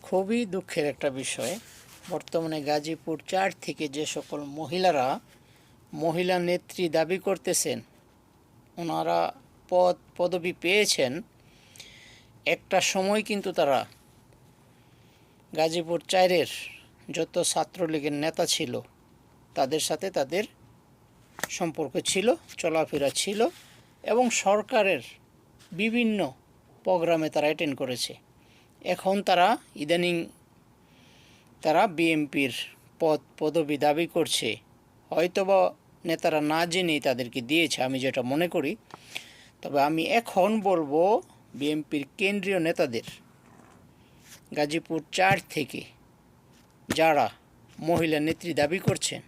খুবই দুঃখের একটা বিষয়। বর্তমানে গাজীপুর 4 থেকে যে সকল মহিলারা মহিলা নেত্রী দাবি করতেছেন, ওনারা পদবি পেয়েছেন, একটা সময় কিন্তু তারা গাজীপুর 4-এর যত ছাত্রলীগের নেতা ছিল তাদের সাথে তাদের সম্পর্ক ছিল, চলাফেরা ছিল এবং সরকারের বিভিন্ন প্রোগ্রামে তারা অ্যাটেন্ড করেছে। এখন তারা ইদানিং তারা বিএনপির পদবি দাবি করছে, হয়তোবা নেতারা না জেনেই তাদেরকে দিয়েছে, আমি যেটা মনে করি। তবে আমি এখন বলবো বিএনপির কেন্দ্রীয় নেতাদের গাজীপুর 4 থেকে যারা মহিলা নেত্রী দাবি করছেন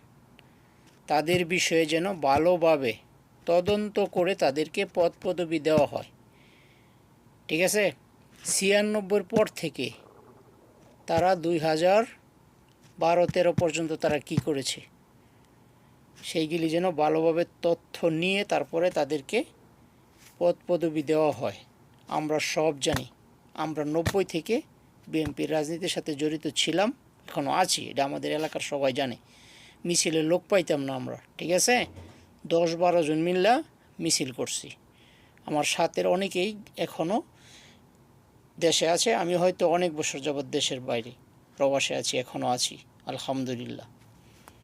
তাদের বিষয়ে যেন ভালোভাবে তদন্ত করে তাদেরকে পদবি দেওয়া হয়। ঠিক আছে? 96 পর থেকে তারা 2012-13 পর্যন্ত তারা কি করেছে সেইগুলি যেন ভালোভাবে তথ্য নিয়ে তারপরে তাদেরকে পদবি দেওয়া হয়। আমরা সব জানি, আমরা 90 থেকে বিএনপির রাজনীতির সাথে জড়িত ছিলাম, এখনও আছি, এটা আমাদের এলাকার সবাই জানে। মিছিলে লোক পাইতাম না আমরা, ঠিক আছে? 10-12 জন মিল্লা মিছিল করছি। আমার সাথের অনেকেই এখনও দেশে আছে, আমি হয়তো অনেক বছর যাবৎ দেশের বাইরে প্রবাসে আছি, এখনও আছি, আলহামদুলিল্লাহ।